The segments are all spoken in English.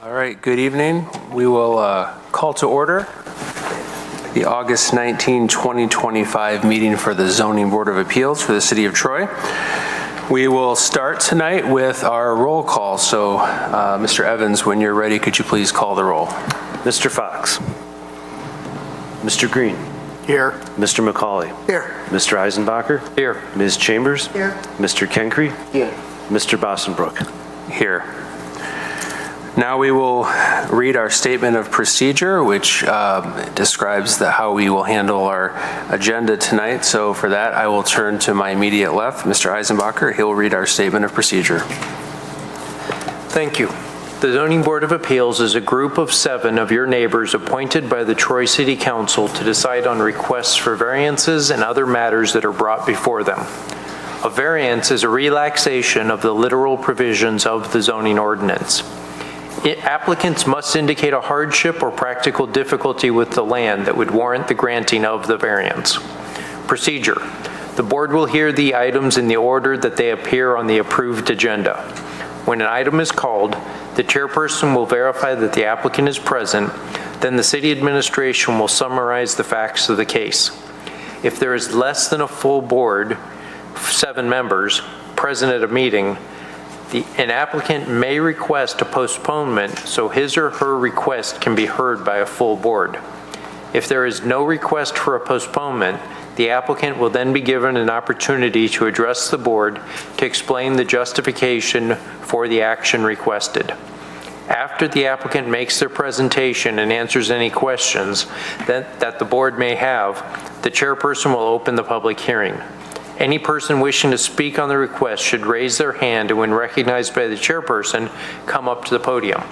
All right, good evening. We will call to order the August 19, 2025 meeting for the Zoning Board of Appeals for the City of Troy. We will start tonight with our roll call. So, Mr. Evans, when you're ready, could you please call the roll? Mr. Fox. Mr. Green. Here. Mr. McCauley. Here. Mr. Eisenbacher. Here. Ms. Chambers. Here. Mr. Kenkre. Here. Mr. Bossenbrook. Here. Now we will read our statement of procedure, which describes how we will handle our agenda tonight. So for that, I will turn to my immediate left, Mr. Eisenbacher. He'll read our statement of procedure. Thank you. The Zoning Board of Appeals is a group of 7 of your neighbors appointed by the Troy City Council to decide on requests for variances and other matters that are brought before them. A variance is a relaxation of the literal provisions of the zoning ordinance. Applicants must indicate a hardship or practical difficulty with the land that would warrant the granting of the variance. Procedure. The board will hear the items in the order that they appear on the approved agenda. When an item is called, the chairperson will verify that the applicant is present, then the city administration will summarize the facts of the case. If there is less than a full board, 7 members, present at a meeting, an applicant may request a postponement so his or her request can be heard by a full board. If there is no request for a postponement, the applicant will then be given an opportunity to address the board to explain the justification for the action requested. After the applicant makes their presentation and answers any questions that the board may have, the chairperson will open the public hearing. Any person wishing to speak on the request should raise their hand and when recognized by the chairperson, come up to the podium.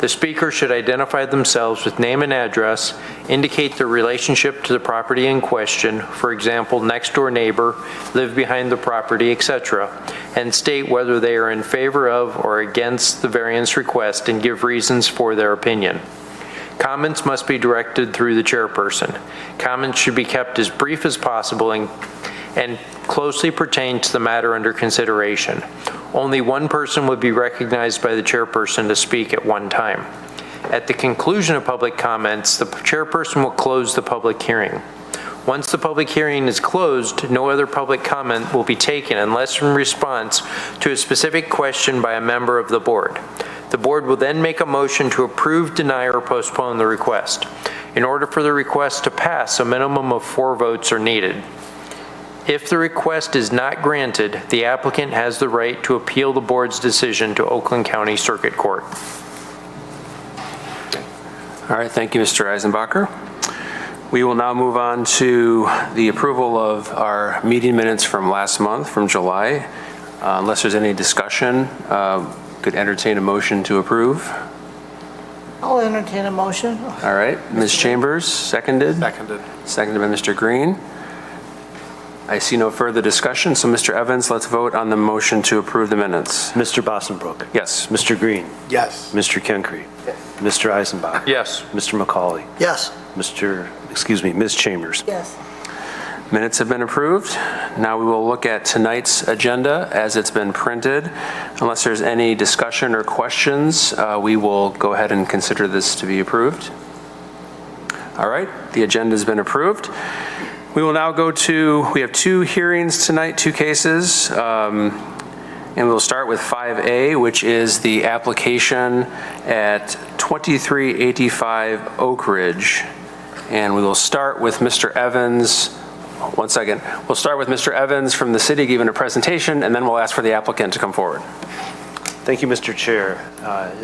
The speaker should identify themselves with name and address, indicate their relationship to the property in question, for example, next door neighbor, live behind the property, etc., and state whether they are in favor of or against the variance request and give reasons for their opinion. Comments must be directed through the chairperson. Comments should be kept as brief as possible and closely pertain to the matter under consideration. Only one person would be recognized by the chairperson to speak at one time. At the conclusion of public comments, the chairperson will close the public hearing. Once the public hearing is closed, no other public comment will be taken unless in response to a specific question by a member of the board. The board will then make a motion to approve, deny, or postpone the request. In order for the request to pass, a minimum of 4 votes are needed. If the request is not granted, the applicant has the right to appeal the board's decision to Oakland County Circuit Court. All right, thank you, Mr. Eisenbacher. We will now move on to the approval of our meeting minutes from last month, from July. Unless there's any discussion, could entertain a motion to approve. I'll entertain a motion. All right, Ms. Chambers, seconded. Seconded. Seconded by Mr. Green. I see no further discussion, so Mr. Evans, let's vote on the motion to approve the minutes. Mr. Bossenbrook. Yes. Mr. Green. Yes. Mr. Kenkre. Yes. Mr. Eisenbacher. Yes. Mr. McCauley. Yes. Ms. Chambers. Yes. Minutes have been approved. Now we will look at tonight's agenda as it's been printed. Unless there's any discussion or questions, we will go ahead and consider this to be approved. All right, the agenda has been approved. We will now go to, we have 2 hearings tonight, 2 cases. And we'll start with 5A, which is the application at 2385 Oak Ridge. And we will start with Mr. Evans. One second. We'll start with Mr. Evans from the city giving a presentation, and then we'll ask for the applicant to come forward. Thank you, Mr. Chair.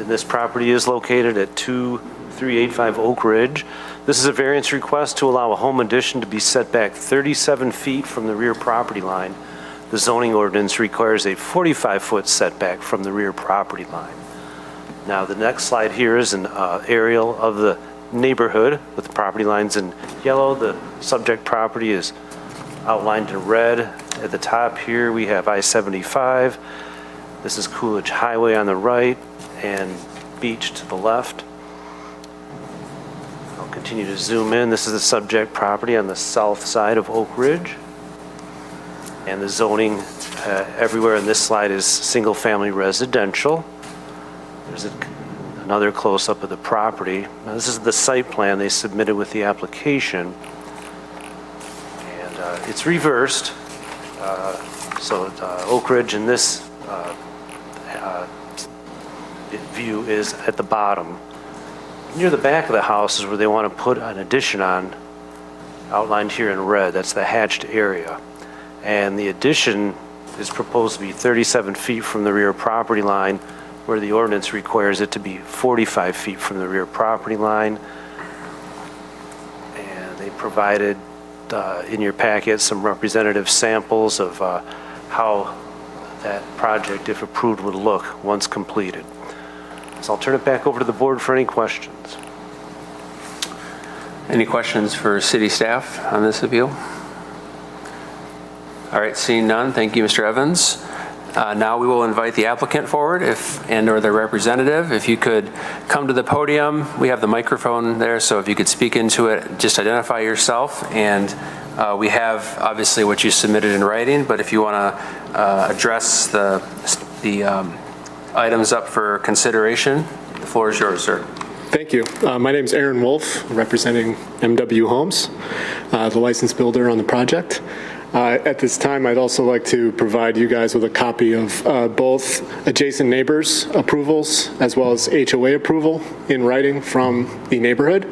This property is located at 2385 Oak Ridge. This is a variance request to allow a home addition to be set back 37 feet from the rear property line. The zoning ordinance requires a 45-foot setback from the rear property line. Now, the next slide here is an aerial of the neighborhood with the property lines in yellow. The subject property is outlined in red. At the top here, we have I-75. This is Coolidge Highway on the right and beach to the left. I'll continue to zoom in. This is the subject property on the south side of Oak Ridge. And the zoning everywhere in this slide is single-family residential. There's another close-up of the property. Now, this is the site plan they submitted with the application. And it's reversed. So Oak Ridge in this view is at the bottom. Near the back of the house is where they want to put an addition on, outlined here in red. That's the hatched area. And the addition is proposed to be 37 feet from the rear property line, where the ordinance requires it to be 45 feet from the rear property line. And they provided in your packet some representative samples of how that project, if approved, would look once completed. So I'll turn it back over to the board for any questions. Any questions for city staff on this appeal? All right, seeing none, thank you, Mr. Evans. Now we will invite the applicant forward and/or their representative. If you could come to the podium, we have the microphone there, so if you could speak into it, just identify yourself. And we have obviously what you submitted in writing, but if you want to address the items up for consideration, the floor is yours, sir. Thank you. My name is Aaron Wolf, representing MW Homes, the licensed builder on the project. At this time, I'd also like to provide you guys with a copy of both adjacent neighbors' approvals as well as HOA approval in writing from the neighborhood.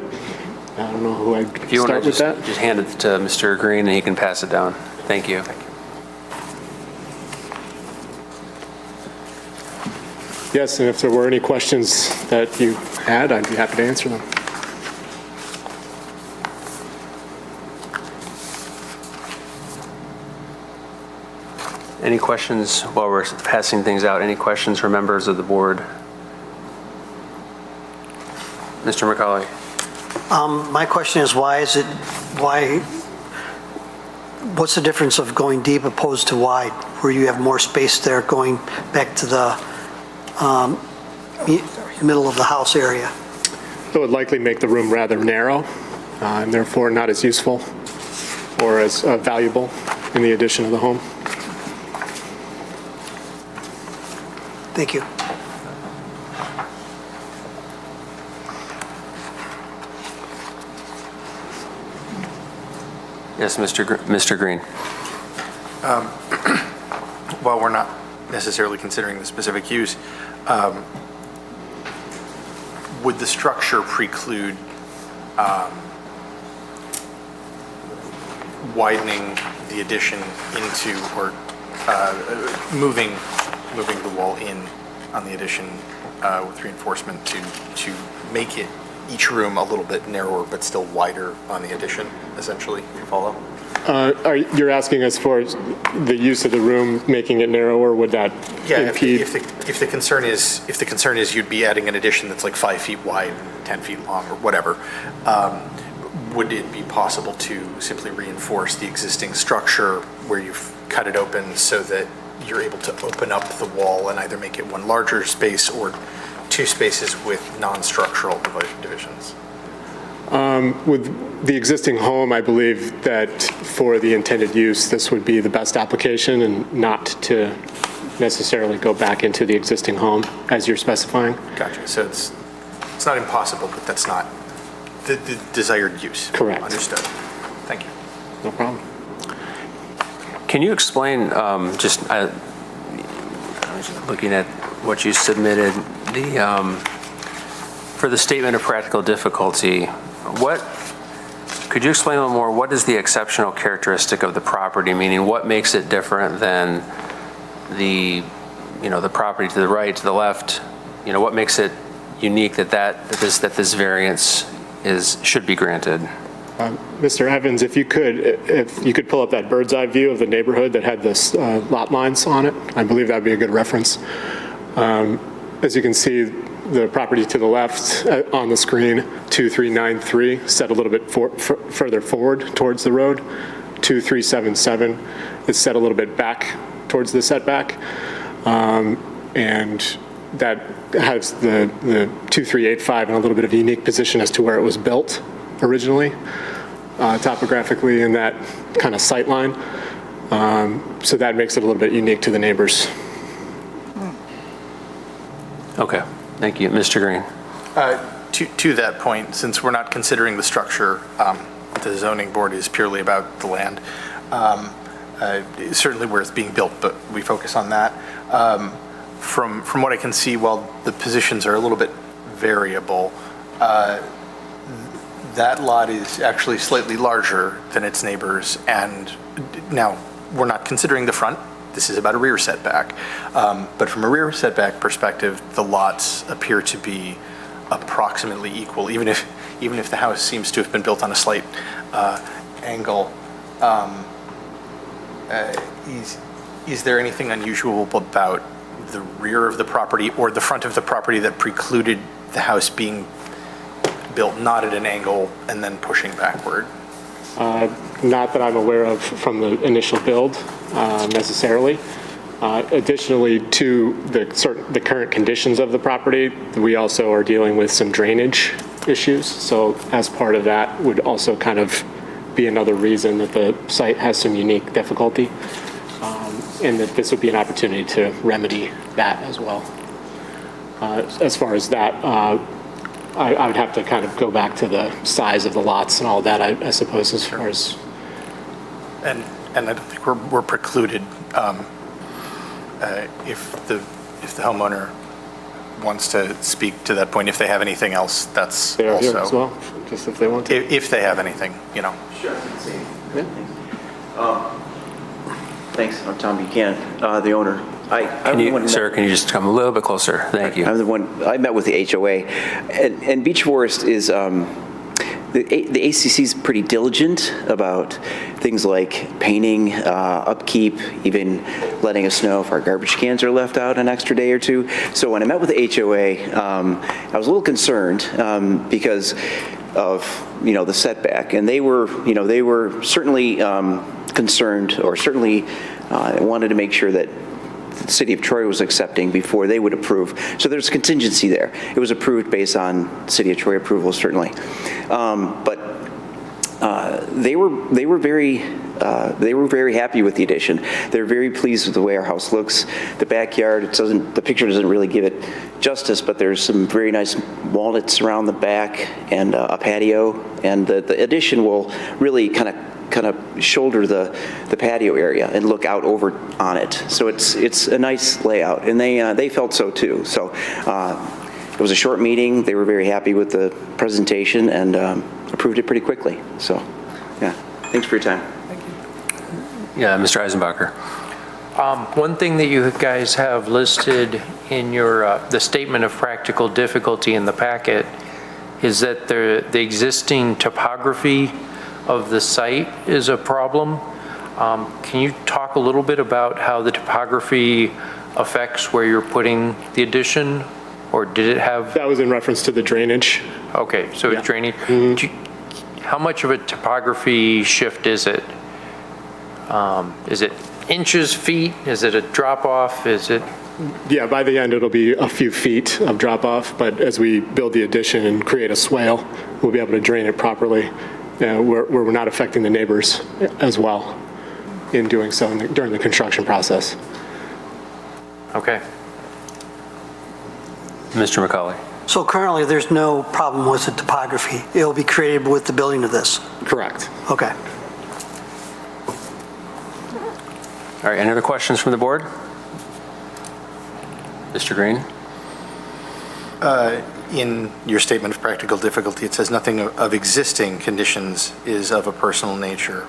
I don't know who I'd If you want start to with that. just hand it to Mr. Green and he can pass it down. Thank you. Yes, and if there were any questions that you had, I'd be happy to answer them. Any questions while we're passing things out? Any questions from members of the board? Mr. McCauley. My question is, what's the difference of going deep opposed to wide, where you have more space there going back to the middle of the house area? It would likely make the room rather narrow and therefore not as useful or as valuable in the addition of the home. Thank you. Yes, Mr. Green. While we're not necessarily considering the specific use, would the structure preclude widening the addition into or moving the wall in on the addition with reinforcement to make it each room a little bit narrower but still wider on the addition, essentially, if you follow? You're asking us for the use of the room, making it narrower, would that impede? If the concern is you'd be adding an addition that's like 5 feet wide, 10 feet long, or whatever, would it be possible to simply reinforce the existing structure where you've cut it open so that you're able to open up the wall and either make it one larger space or two spaces with non-structural divisions? With the existing home, I believe that for the intended use, this would be the best application and not to necessarily go back into the existing home as you're specifying. Gotcha. So it's not impossible, but that's not the desired use. Correct. Understood. Thank you. No problem. Can you explain, I was looking at what you submitted, for the statement of practical difficulty, could you explain a little more, what is the exceptional characteristic of the property? Meaning, what makes it different than the property to the right, to the left? What makes it unique that this variance should be granted? Mr. Evans, if you could pull up that bird's eye view of the neighborhood that had this lot lines on it, I believe that'd be a good reference. As you can see, the property to the left on the screen, 2393, set a little bit further forward towards the road. 2377 is set a little bit back towards the setback. And that has the 2385 in a little bit of a unique position as to where it was built originally, topographically in that kind of sight line. So that makes it a little bit unique to the neighbors. Okay, thank you. Mr. Green. To that point, since we're not considering the structure, the zoning board is purely about the land. It's certainly worth being built, but we focus on that. From what I can see, while the positions are a little bit variable, that lot is actually slightly larger than its neighbors. And now, we're not considering the front. This is about a rear setback. But from a rear setback perspective, the lots appear to be approximately equal, even if the house seems to have been built on a slight angle. Is there anything unusual about the rear of the property or the front of the property that precluded the house being built not at an angle and then pushing backward? Not that I'm aware of from the initial build necessarily. Additionally to the current conditions of the property, we also are dealing with some drainage issues. So as part of that would also kind of be another reason that the site has some unique difficulty, and that this would be an opportunity to remedy that as well. As far as that, I would have to kind of go back to the size of the lots and all that, I suppose, as far as... And I don't think we're precluded if the homeowner wants to speak to that point. If they have anything else, that's They are also... here as well, just if they want to. If they have anything, you know. Sure. Thanks. I'm Tom Buchanan, the owner. Sir, can you just come a little bit closer? Thank you. I'm the one, I met with the HOA, and Beach Forest is, the ACC is pretty diligent about things like painting, upkeep, even letting us know if our garbage cans are left out an extra day or two. So when I met with the HOA, I was a little concerned because of, the setback, and they were certainly concerned, or certainly wanted to make sure that the city of Troy was accepting before they would approve. So there's contingency there. It was approved based on city of Troy approval, certainly. But they were very happy with the addition. They're very pleased with the way our house looks. The backyard, the picture doesn't really give it justice, but there's some very nice walnuts around the back and a patio, and the addition will really kind of shoulder the patio area and look out over on it. So it's a nice layout, and they felt so too. So it was a short meeting. They were very happy with the presentation and approved it pretty quickly. So yeah, thanks for your time. Yeah, Mr. Eisenbacher. One thing that you guys have listed in your the statement of practical difficulty in the packet is that the existing topography of the site is a problem. Can you talk a little bit about how the topography affects where you're putting the addition, or did it have? That was in reference to the drainage. Okay, so Yeah. it's draining. How much of a topography shift is it? Is it inches, feet? Is it a drop off? Is it? Yeah, by the end, it'll be a few feet of drop off, but as we build the addition and create a swale, we'll be able to drain it properly, where we're not affecting the neighbors as well in doing so during the construction process. Okay. Mr. McCauley. So currently, there's no problem with the topography. It'll be created with the building of this. Correct. Okay. All right, any other questions from the board? Mr. Green? In your statement of practical difficulty, it says nothing of existing conditions is of a personal nature.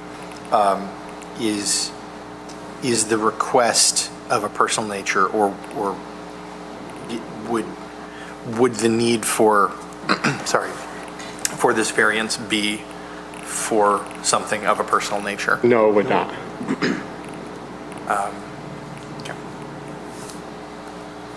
Is the request of a personal nature, or would the need for, for this variance be for something of a personal nature? No, it would not. Okay.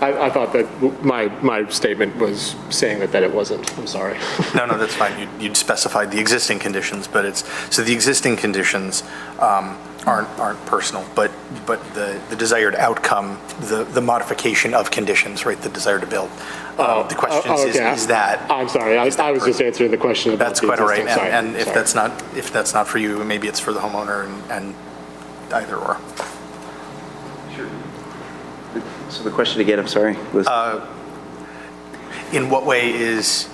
I thought that my statement was saying that it wasn't. I'm sorry. No, that's fine. You'd specified the existing conditions, but so the existing conditions aren't personal, but the desired outcome, the modification of conditions, right? The desire to build. The question is that. I'm sorry. I was just answering the question about That's the quite all right. existing site. And if Sorry. that's not for you, maybe it's for the homeowner, and either or. So the question again, I'm sorry, was? In what way is,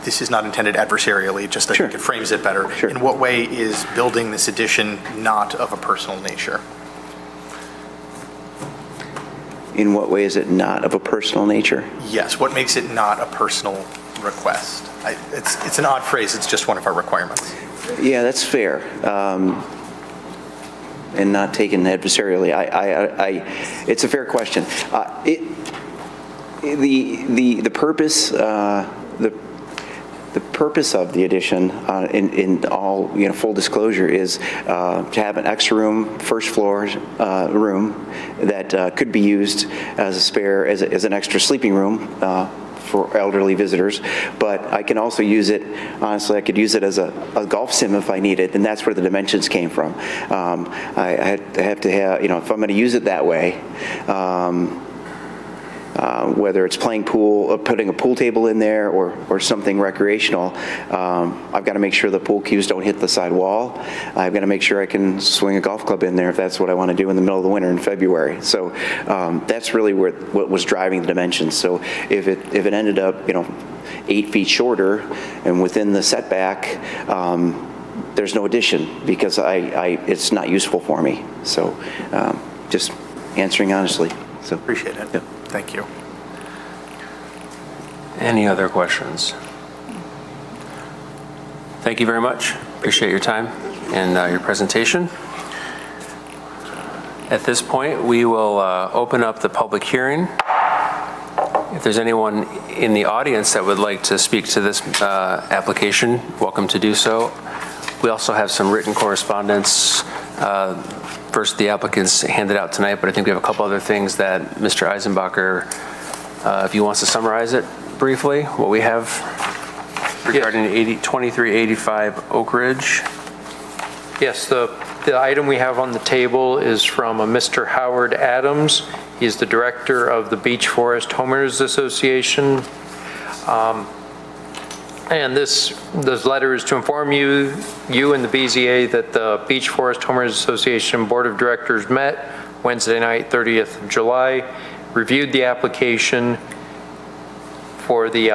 this is not intended adversarially, just I think Sure. it frames it better. Sure. In what way is building this addition not of a personal nature? In what way is it not of a personal nature? Yes, what makes it not a personal request? It's an odd phrase, it's just one of our requirements. Yeah, that's fair. And not taken adversarially. It's a fair question. The purpose, the purpose of the addition, in all, full disclosure, is to have an extra room, first floor room that could be used as a spare, as an extra sleeping room for elderly visitors, but I can also use it, honestly, I could use it as a golf sim if I need it, and that's where the dimensions came from. I have to have, if I'm going to use it that way, whether it's playing pool, or putting a pool table in there, or something recreational, I've got to make sure the pool cues don't hit the side wall. I've got to make sure I can swing a golf club in there if that's what I want to do in the middle of the winter in February. So that's really what was driving the dimensions. So if it ended up, 8 feet shorter and within the setback, there's no addition because it's not useful for me. So just answering honestly. So Appreciate it. Yep. Thank you. Any other questions? Thank you very much. Appreciate your time and your presentation. At this point, we will open up the public hearing. If there's anyone in the audience that would like to speak to this application, welcome to do so. We also have some written correspondence. First, the applicants handed out tonight, but I think we have a couple other things that Mr. Eisenbacher, if he wants to summarize it briefly, what we have regarding 2385 Oak Ridge. Yes, the item we have on the table is from a Mr. Howard Adams. He's the director of the Beach Forest Homeowners Association. And this letter is to inform you and the BZA that the Beach Forest Homeowners Association Board of Directors met Wednesday night, 30th of July, reviewed the application for the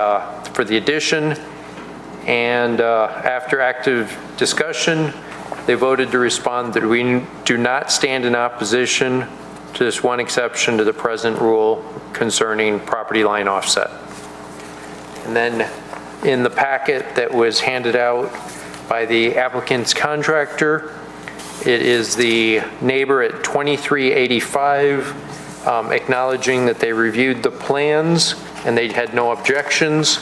addition, and after active discussion, they voted to respond that we do not stand in opposition to this one exception to the present rule concerning property line offset. And then in the packet that was handed out by the applicant's contractor, it is the neighbor at 2385 acknowledging that they reviewed the plans and they had no objections.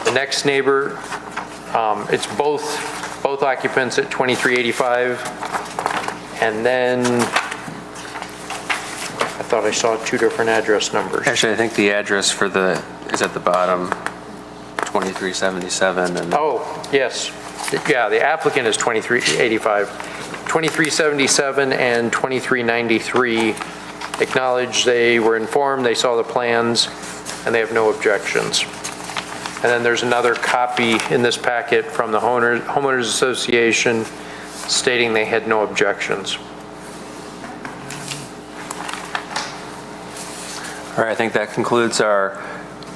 The next neighbor, it's both occupants at 2385. And then I thought I saw two different address numbers. Actually, I think the address for is at the bottom, 2377. And Oh, yes. Yeah, the applicant is 2385. 2377 and 2393 acknowledge they were informed, they saw the plans, and they have no objections. And then there's another copy in this packet from the Homeowners Association stating they had no objections. All right, I think that concludes our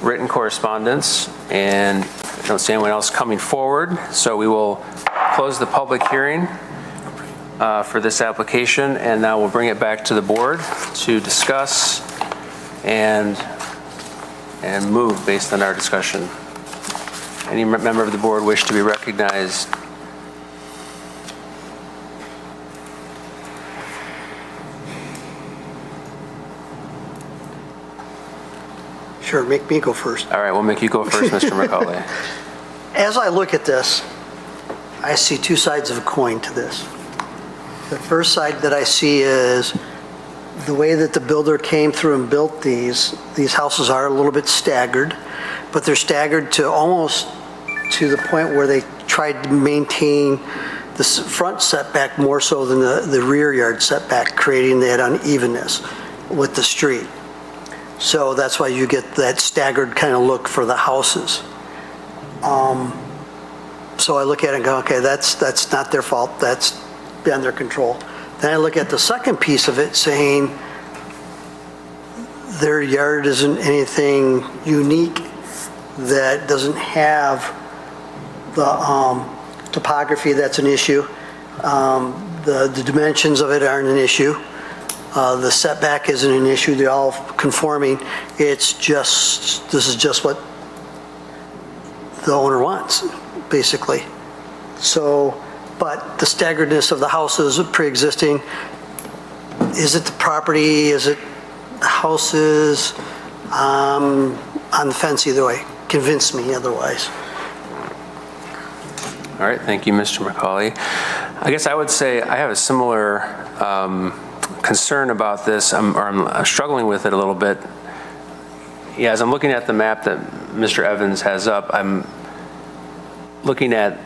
written correspondence, and I don't see anyone else coming forward, so we will close the public hearing for this application, and now we'll bring it back to the board to discuss and move based on our discussion. Any member of the board wish to be recognized? Sure, make me go first. All right, we'll make you go first, Mr. McCauley. As I look at this, I see two sides of a coin to this. The first side that I see is the way that the builder came through and built these houses are a little bit staggered, but they're staggered to almost to the point where they tried to maintain the front setback more so than the rear yard setback, creating that unevenness with the street. So that's why you get that staggered kind of look for the houses. So I look at it and go, okay, that's not their fault, that's beyond their control. Then I look at the second piece of it saying their yard isn't anything unique, that doesn't have the topography that's an issue. The dimensions of it aren't an issue. The setback isn't an issue, they're all conforming. It's just, this is just what the owner wants, basically. So, but the staggeredness of the houses pre-existing, is it the property, is it the houses? On the fence either way, convince me otherwise. All right, thank you, Mr. McCauley. I guess I would say I have a similar concern about this, I'm struggling with it a little bit. Yeah, as I'm looking at the map that Mr. Evans has up, I'm looking at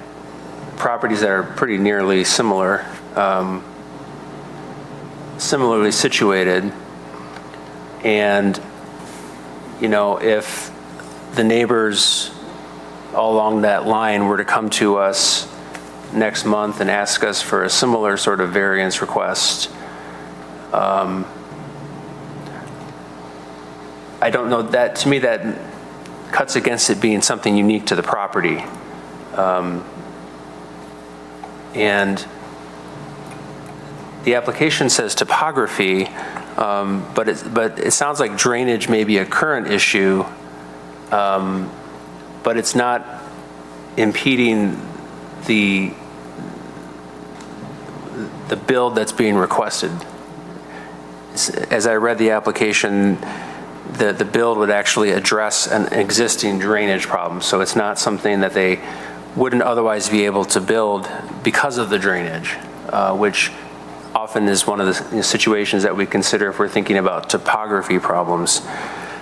properties that are pretty nearly similar, similarly situated. And, you know, if the neighbors all along that line were to come to us next month and ask us for a similar sort of variance request, I don't know, that to me that cuts against it being something unique to the property. And the application says topography, but it sounds like drainage may be a current issue, but it's not impeding the build that's being requested. As I read the application, the build would actually address an existing drainage problem. So it's not something that they wouldn't otherwise be able to build because of the drainage, which often is one of the situations that we consider if we're thinking about topography problems.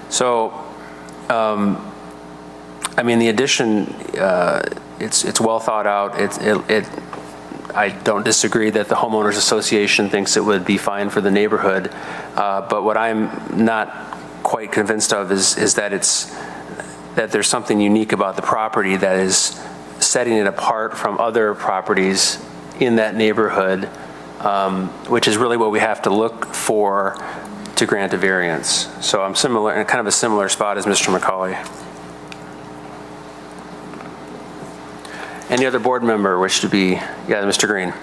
So, I mean, the addition, it's well thought out. I don't disagree that the homeowners association thinks it would be fine for the neighborhood, but what I'm not quite convinced of is that there's something unique about the property that is setting it apart from other properties in that neighborhood, which is really what we have to look for to grant a variance. So I'm similar, in kind of a similar spot as Mr. McCauley. Any other board member wish to be? Yeah, Mr. Green.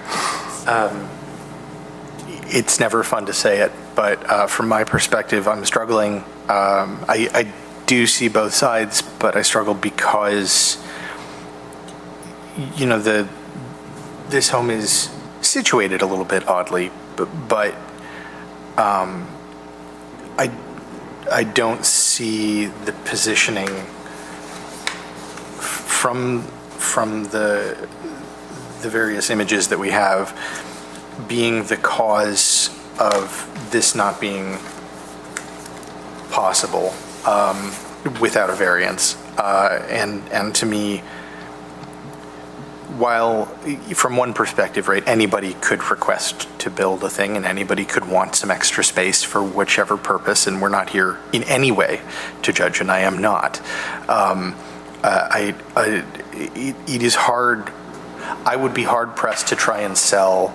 It's never fun to say it, but from my perspective, I'm struggling. I do see both sides, but I struggle because, you know, this home is situated a little bit oddly, but I don't see the positioning from the various images that we have being the cause of this not being possible without a variance. And to me, while from one perspective, right, anybody could request to build a thing and anybody could want some extra space for whichever purpose, and we're not here in any way to judge, and I am not. It is hard. I would be hard pressed to try and sell,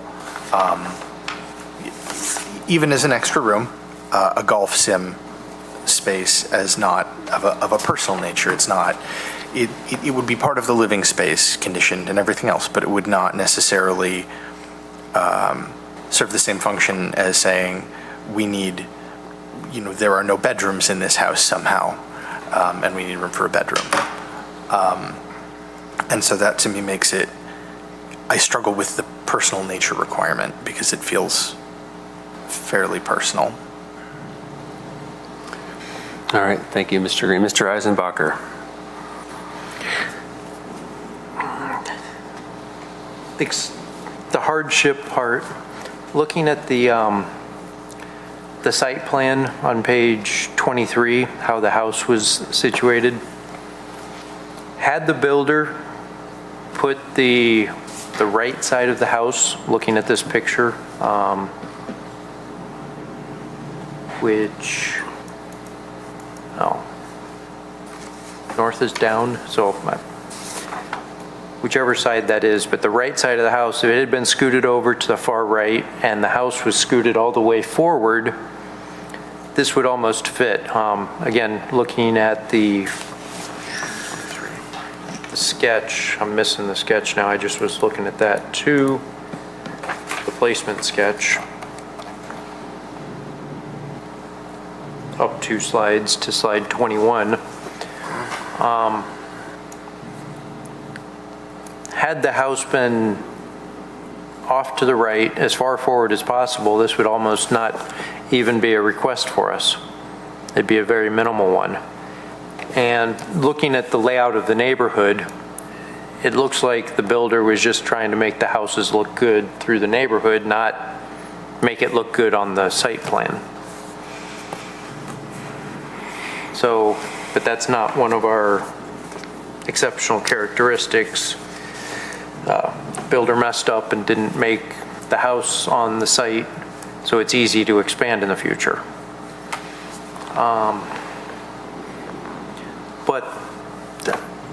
even as an extra room, a golf sim space as not of a personal nature. It's not. It would be part of the living space, conditioned and everything else, but it would not necessarily serve the same function as saying we need, you know, there are no bedrooms in this house somehow, and we need room for a bedroom. And so that to me makes it, I struggle with the personal nature requirement because it feels fairly personal. All right, thank you, Mr. Green. Mr. Eisenbacher. The hardship part, looking at the site plan on page 23, how the house was situated, had the builder put the right side of the house, looking at this picture, which, north is down, so whichever side that is, but the right side of the house, if it had been scooted over to the far right and the house was scooted all the way forward, this would almost fit. Again, looking at the sketch, I'm missing the sketch now, I just was looking at that too. The placement sketch. Up 2 slides to slide 21. Had the house been off to the right, as far forward as possible, this would almost not even be a request for us. It'd be a very minimal one. And looking at the layout of the neighborhood, it looks like the builder was just trying to make the houses look good through the neighborhood, not make it look good on the site plan. So, but that's not one of our exceptional characteristics. Builder messed up and didn't make the house on the site, so it's easy to expand in the future. But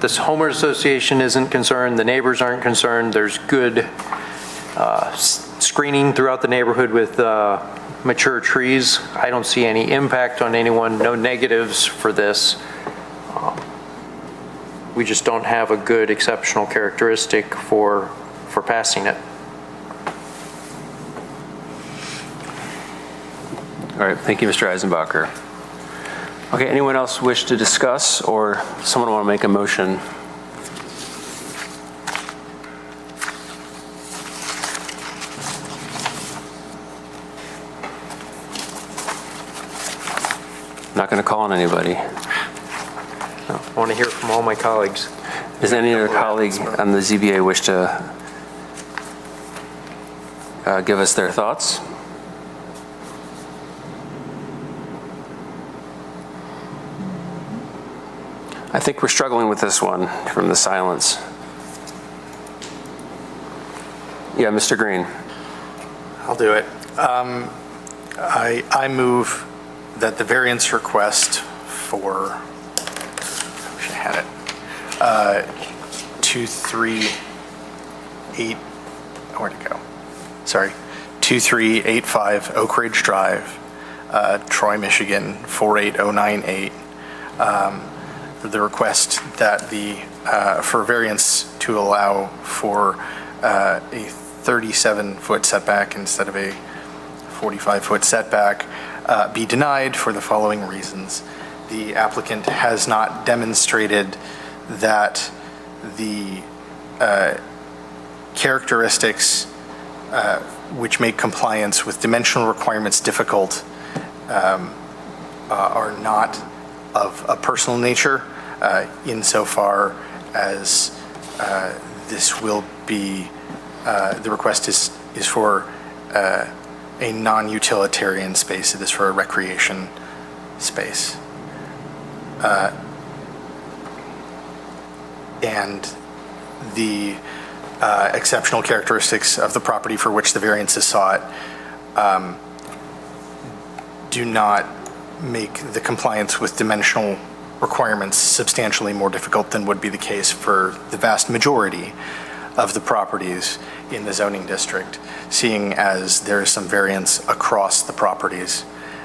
this homeowners association isn't concerned, the neighbors aren't concerned, there's good screening throughout the neighborhood with mature trees. I don't see any impact on anyone, no negatives for this. We just don't have a good exceptional characteristic for passing it. All right, thank you, Mr. Eisenbacher. Okay, anyone else wish to discuss, or someone want to make a motion? Not going to call on anybody. I want to hear from all my colleagues. Does any other colleague on the ZBA wish to give us their thoughts? I think we're struggling with this one from the silence. Yeah, Mr. Green. I'll do it. I move that the variance request for, I wish I had it, 238, where'd it go? Sorry, 2385 Oak Ridge Drive, Troy, Michigan, 48098. The request that for variance to allow for a 37-foot setback instead of a 45-foot setback be denied for the following reasons. The applicant has not demonstrated that the characteristics which make compliance with dimensional requirements difficult are not of a personal nature, insofar as this will be, the request is for a non-utilitarian space. It is for a recreation space. And the exceptional characteristics of the property for which the variance is sought do not make the compliance with dimensional requirements substantially more difficult than would be the case for the vast majority of the properties in the zoning district, seeing as there is some variance across the properties,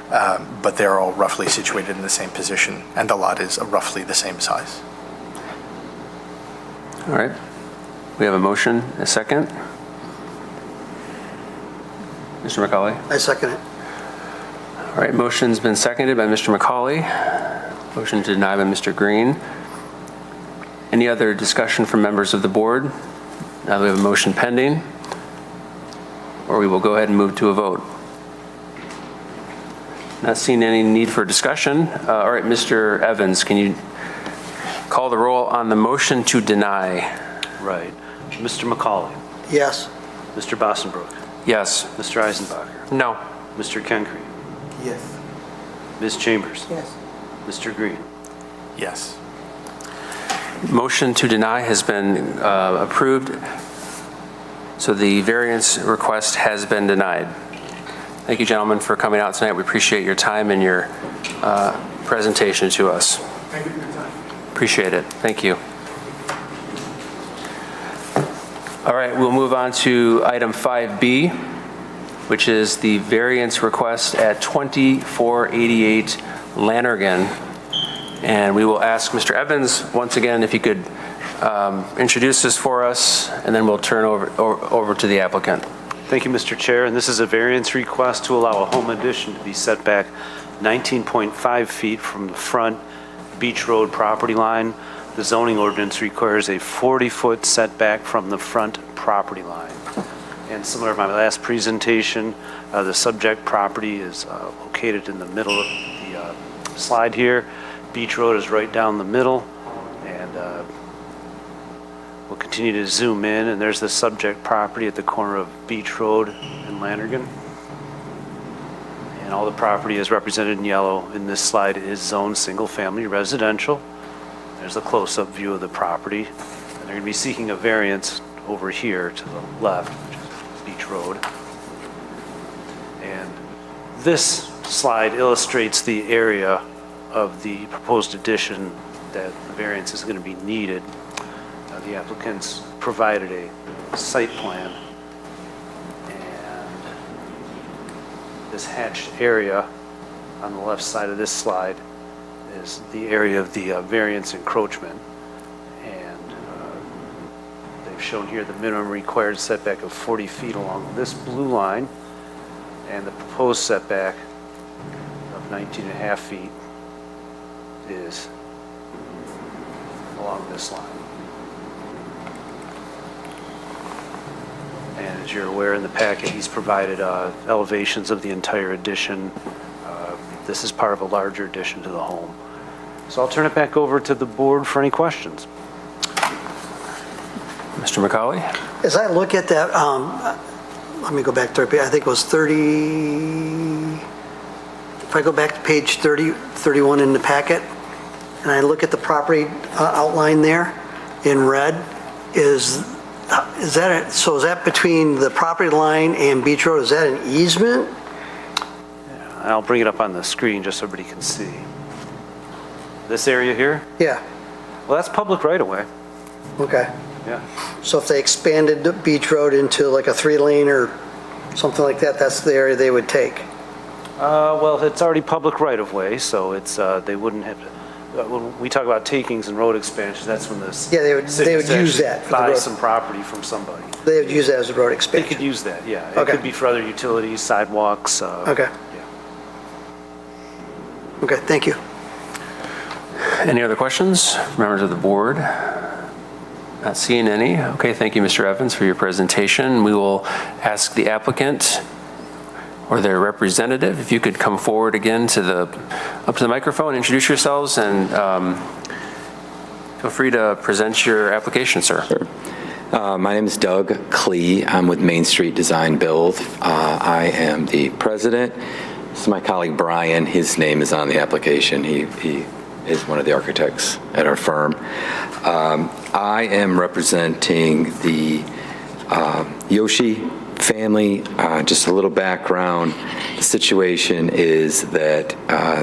but they're all roughly situated in the same position, and the lot is roughly the same size. All right. We have a motion, a second. Mr. McCauley? I second it. All right, motion's been seconded by Mr. McCauley. Motion to deny by Mr. Green. Any other discussion from members of the board? Now we have a motion pending, or we will go ahead and move to a vote. Not seeing any need for discussion. All right, Mr. Evans, can you call the roll on the motion to deny? Right. Mr. McCauley. Yes. Mr. Bossenbrook. Yes. Mr. Eisenbacher. No. Mr. Kenkre. Yes. Ms. Chambers. Yes. Mr. Green. Yes. Motion to deny has been approved, so the variance request has been denied. Thank you, gentlemen, for coming out tonight. We appreciate your time and your presentation to us. Thank you for your time. Appreciate it. Thank you. All right, we'll move on to item 5B. which is the variance request at 2488 Lannergan. And we will ask Mr. Evans, once again, if he could introduce this for us, and then we'll turn over to the applicant. Thank you, Mr. Chair. And this is a variance request to allow a home addition to be set back 19.5 feet from the front Beach Road property line. The zoning ordinance requires a 40-foot setback from the front property line. And similar to my last presentation, the subject property is located in the middle of the slide here. Beach Road is right down the middle, and we'll continue to zoom in, and there's the subject property at the corner of Beach Road and Lannergan. And all the property is represented in yellow in this slide is zoned single-family residential. There's a close-up view of the property, and they're going to be seeking a variance over here to the left, which is Beach Road. And this slide illustrates the area of the proposed addition that the variance is going to be needed. The applicants provided a site plan, and this hatched area on the left side of this slide is the area of the variance encroachment. And they've shown here the minimum required setback of 40 feet along this blue line, and the proposed setback of 19.5 feet is along this line. And as you're aware, in the packet, he's provided elevations of the entire addition. This is part of a larger addition to the home. So I'll turn it back over to the board for any questions. Mr. McCauley? As I look at that, let me go back to, I think it was 30, if I go back to page 30, 31 in the packet, and I look at the property outline there in red, is that between the property line and Beach Road? Is that an easement? And I'll bring it up on the screen just so everybody can see. This area here? Yeah, Well, that's public right away. okay. Yeah. So if they expanded the Beach Road into like a 3-lane or something like that, that's the area they would take? Well, it's already public right of way, so it's, they wouldn't have to, when we talk about takings and road expansions, that's when the Yeah, they would city use that for the buys road. some property from somebody. They would use that as a road They expansion? could use that, yeah. It Okay. could be for other utilities, sidewalks. Okay, Yeah. okay, thank you. Any other questions, members of the board? Not seeing any. Okay, thank you, Mr. Evans, for your presentation. We will ask the applicant or their representative, if you could come forward again up to the microphone, introduce yourselves, and feel free to present your application, sir. Sure. My name is Doug Klee. I'm with Main Street Design Build. I am the president. This is my colleague Brian. His name is on the application. He is one of the architects at our firm. I am representing the Yoshi family. Just a little background. The situation is that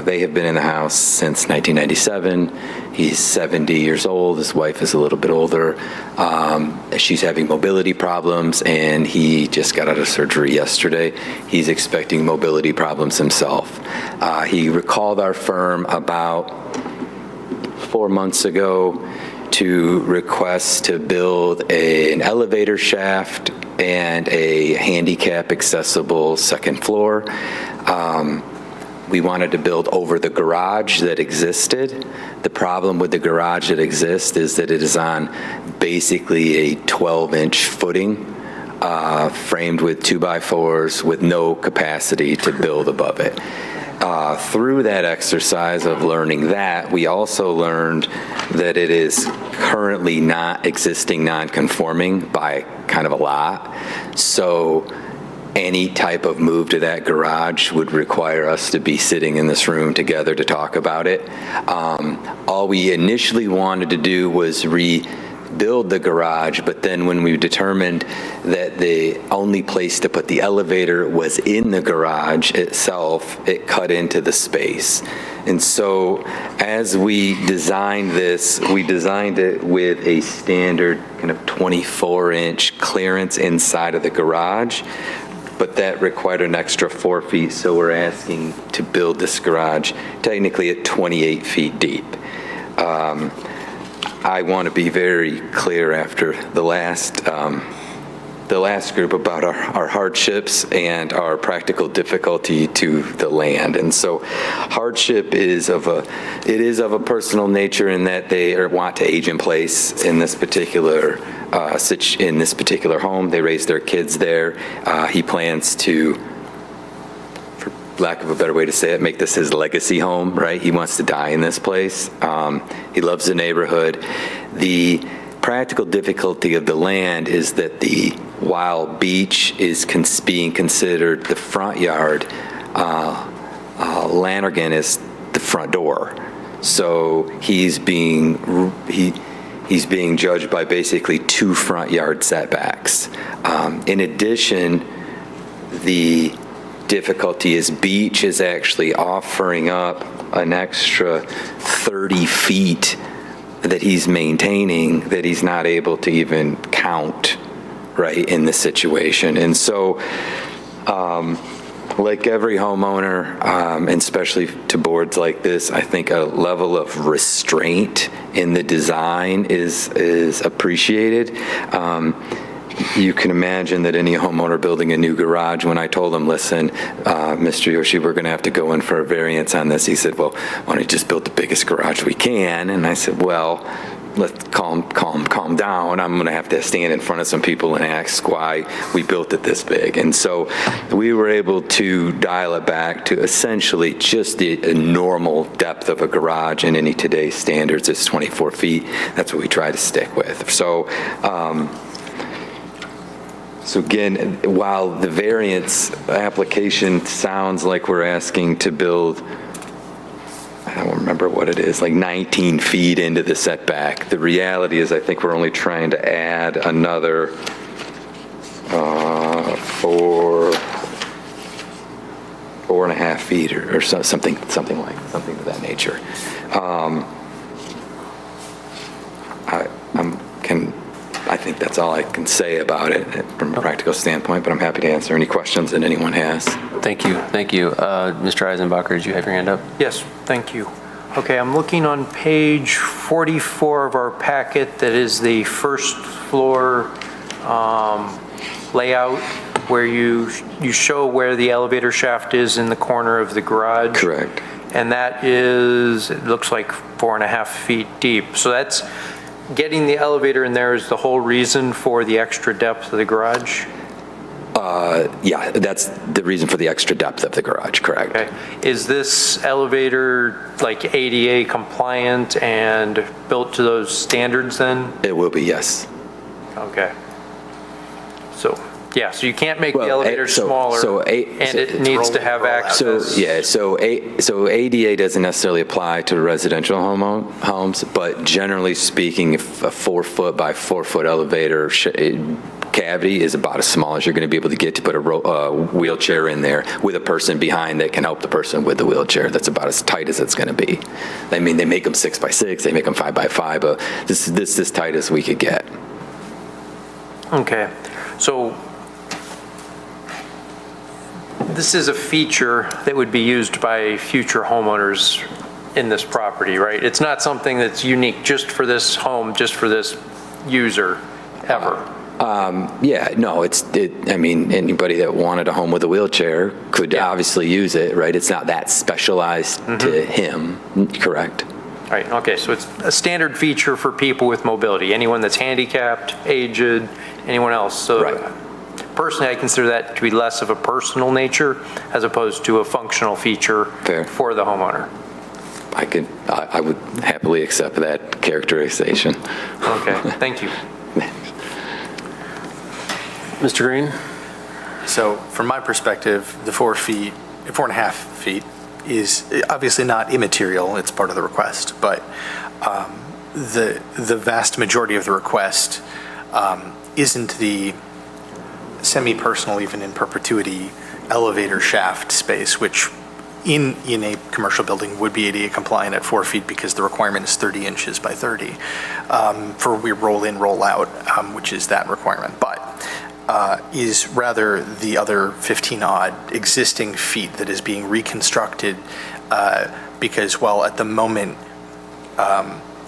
they have been in the house since 1997. He's 70 years old. His wife is a little bit older. She's having mobility problems, and he just got out of surgery yesterday. He's expecting mobility problems himself. He recalled our firm about 4 months ago to request to build an elevator shaft and a handicap accessible second floor. We wanted to build over the garage that existed. The problem with the garage that exists is that it is on basically a 12-inch footing, framed with 2x4s with no capacity to build above it. Through that exercise of learning that, we also learned that it is currently not existing non-conforming by kind of a lot. So any type of move to that garage would require us to be sitting in this room together to talk about it. All we initially wanted to do was rebuild the garage, but then when we determined that the only place to put the elevator was in the garage itself, it cut into the space. And so as we designed this, we designed it with a standard kind of 24-inch clearance inside of the garage, but that required an extra 4 feet, so we're asking to build this garage technically at 28 feet deep. I want to be very clear after the last group about our hardships and our practical difficulty to the land. And so hardship is of a personal nature in that they want to age in place in this particular home. They raise their kids there. He plans to, for lack of a better way to say it, make this his legacy home, right? He wants to die in this place. He loves the neighborhood. The practical difficulty of the land is that while beach is being considered the front yard, Lannergan is the front door. So he's being judged by basically 2 front yard setbacks. In addition, the difficulty is beach is actually offering up an extra 30 feet that he's maintaining that he's not able to even count, right, in this situation. And so, like every homeowner, and especially to boards like this, I think a level of restraint in the design is appreciated. You can imagine that any homeowner building a new garage, when I told him, listen, Mr. Yoshi, we're going to have to go in for a variance on this. He said, well, why don't you just build the biggest garage we can? And I said, well, let's calm down. I'm going to have to stand in front of some people and ask why we built it this big. And so we were able to dial it back to essentially just the normal depth of a garage in any today's standards is 24 feet. That's what we try to stick with. So again, while the variance application sounds like we're asking to build, I don't remember what it is, like 19 feet into the setback, the reality is I think we're only trying to add another 4.5 feet or something to that nature. I think that's all I can say about it from a practical standpoint, but I'm happy to answer any questions that anyone has. Thank you. Mr. Eisenbacher, did you have your hand up? Yes, thank you. Okay, I'm looking on page 44 of our packet. That is the first floor layout where you show where the elevator shaft is in the corner of the garage. Correct. And that is, it looks like 4.5 feet deep. So that's getting the elevator in there is the whole reason for the extra depth of the garage? Yeah, that's the reason for the extra depth of the garage, correct. Okay. Is this elevator like ADA compliant and built to those standards then? It will be, yes. Okay. So, yeah, so you can't make the elevator smaller and it needs to have access. So ADA doesn't necessarily apply to residential homes, but generally speaking, if a 4-foot by 4-foot elevator cavity is about as small as you're going to be able to get to put a wheelchair in there with a person behind that can help the person with the wheelchair. That's about as tight as it's going to be. I mean, they make them 6 by 6, they make them 5 by 5, but this is as tight as we could get. Okay, so this is a feature that would be used by future homeowners in this property, right? It's not something that's unique just for this home, just for this user, ever. Yeah, no, I mean, anybody that wanted a home with a wheelchair could obviously use it, right? It's not that specialized to him, correct? All right, okay, so it's a standard feature for people with mobility, anyone that's handicapped, aged, anyone else. So right. Personally, I consider that to be less of a personal nature as opposed to a functional feature for the homeowner. I would happily accept that characterization. Okay, thank you. Mr. Green? So from my perspective, the 4.5 feet is obviously not immaterial. It's part of the request, but the vast majority of the request isn't the semi-personal, even in perpetuity, elevator shaft space, which in a commercial building would be ADA compliant at 4 feet because the requirement is 30 inches by 30 for we roll in, roll out, which is that requirement. But is rather the other 15-odd existing feet that is being reconstructed, because while at the moment,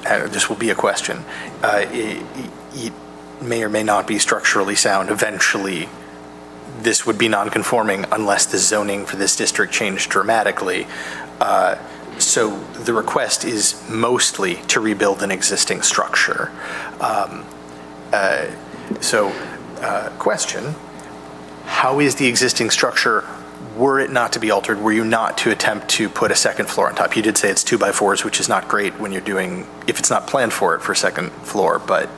this will be a question, it may or may not be structurally sound. Eventually, this would be non-conforming unless the zoning for this district changed dramatically. So the request is mostly to rebuild an existing structure. Question, how is the existing structure, were it not to be altered, were you not to attempt to put a second floor on top? You did say it's 2x4s, which is not great when you're doing, if it's not planned for it for second floor, but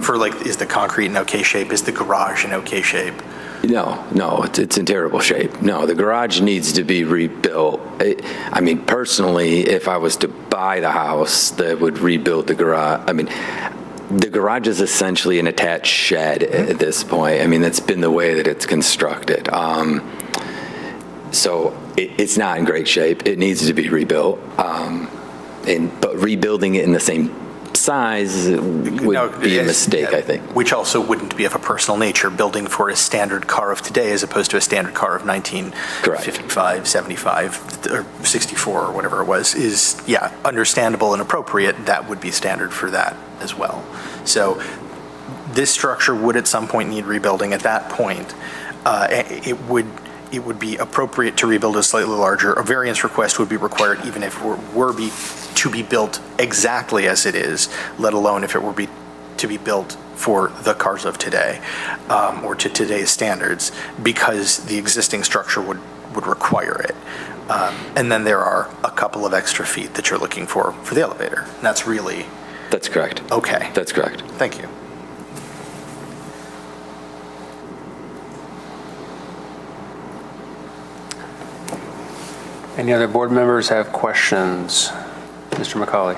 for like, is the concrete in okay shape? Is the garage in okay shape? No, it's in terrible shape. No, the garage needs to be rebuilt. I mean, personally, if I was to buy the house that would rebuild the garage, I mean, the garage is essentially an attached shed at this point. I mean, that's been the way that it's constructed. So it's not in great shape. It needs to be rebuilt. But rebuilding it in the same size would be a mistake, I think. Which also wouldn't be of a personal nature, building for a standard car of today as opposed to a standard car of 1955, 75, or 64, or whatever it was, is, yeah, understandable and appropriate. That would be standard for that as well. So this structure would at some point need rebuilding. At that point, it would be appropriate to rebuild a slightly larger. A variance request would be required even if it were to be built exactly as it is, let alone if it were to be built for the cars of today, or to today's standards, because the existing structure would require it. And then there are a couple of extra feet that you're looking for the elevator. And that's really... That's correct. Okay. That's correct. Thank you. Any other board members have questions? Mr. McCauley.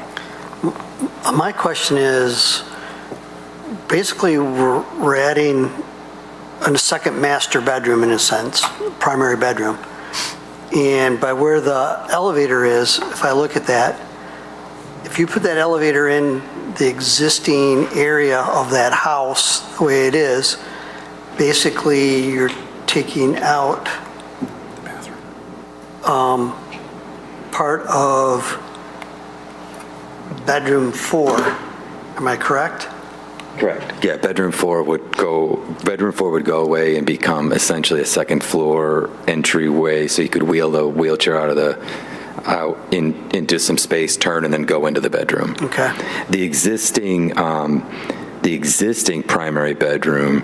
My question is, basically, we're adding a second master bedroom in a sense, primary bedroom. And by where the elevator is, if I look at that, if you put that elevator in the existing area of that house the way it is, basically you're taking out part of bedroom 4. Am I correct? Correct. Yeah, bedroom four would go away and become essentially a second floor entryway, so you could wheel the wheelchair into some space, turn, and then go into the bedroom. Okay. The existing primary bedroom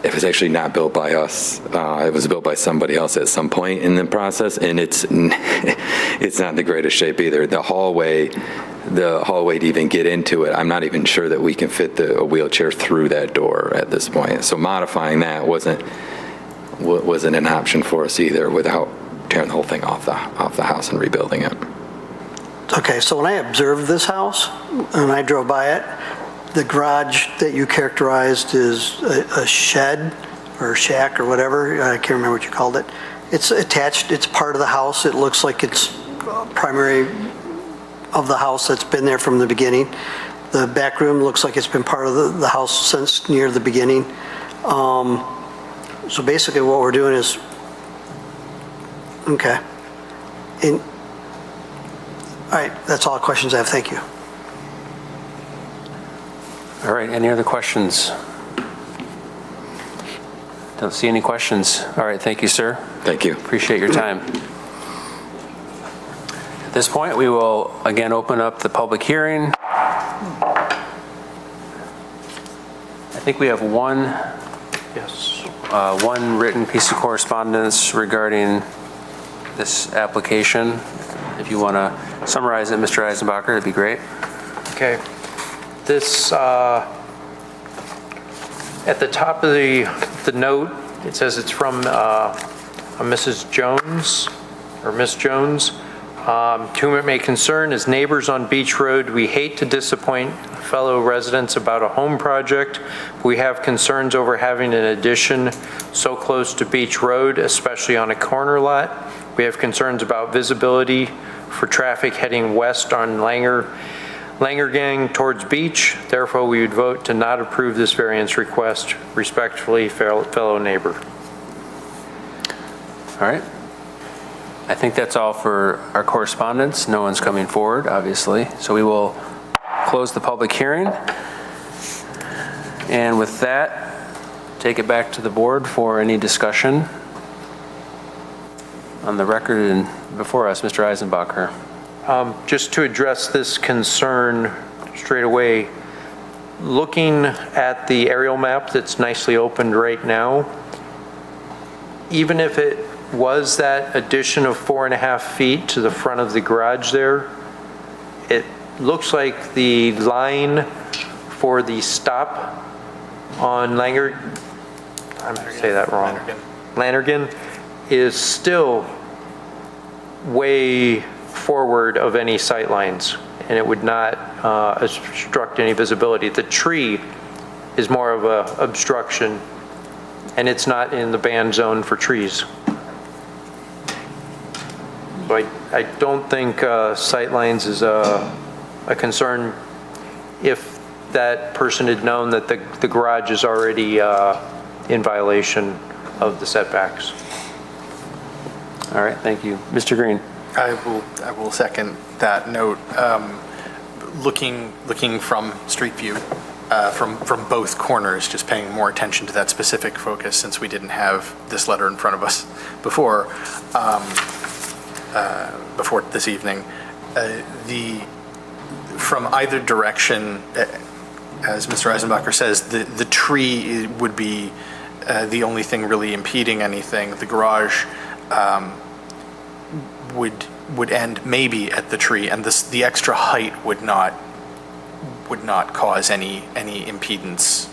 it was actually not built by us. It was built by somebody else at some point in the process, and it's not in the greatest shape either. The hallway to even get into it, I'm not even sure that we can fit a wheelchair through that door at this point. So modifying that wasn't an option for us either, without tearing the whole thing off the house and rebuilding it. Okay, so when I observed this house and I drove by it, the garage that you characterized is a shed or shack or whatever. I can't remember what you called it. It's attached. It's part of the house. It looks like it's primary of the house that's been there from the beginning. The back room looks like it's been part of the house since near the beginning. So basically what we're doing is, okay. All right, that's all the questions I have. Thank you. All right, any other questions? Don't see any questions. All right, thank you, sir. Thank you. Appreciate your time. At this point, we will again open up the public hearing. I think we have one written piece of correspondence regarding this application. If you want to summarize it, Mr. Eisenbacher, that'd be great. Okay. This, at the top of the note, it says it's from Mrs. Jones, or Miss Jones. To whom it may concern, as neighbors on Beach Road, we hate to disappoint fellow residents about a home project. We have concerns over having an addition so close to Beach Road, especially on a corner lot. We have concerns about visibility for traffic heading west on Langer Langergang towards beach. Therefore, we would vote to not approve this variance request. Respectfully, fellow neighbor. All right. I think that's all for our correspondence. No one's coming forward, obviously. So we will close the public hearing. And with that, take it back to the board for any discussion on the record and before us, Mr. Eisenbacher. Just to address this concern straight away, looking at the aerial map that's nicely opened right now, even if it was that addition of 4.5 feet to the front of the garage there, it looks like the line for the stop on I'm going to say that wrong. Langergan is still way forward of any sight lines, and it would not obstruct any visibility. The tree is more of a obstruction, and it's not in the ban zone for trees. So I don't think sight lines is a concern if that person had known that the garage is already in violation of the setbacks. All right, thank you. Mr. Green. I will second that note. Looking from street view, from both corners, just paying more attention to that specific focus since we didn't have this letter in front of us before this evening. From either direction, as Mr. Eisenbacher says, the tree would be the only thing really impeding anything. The garage would end maybe at the tree, and the extra height would not cause any impedance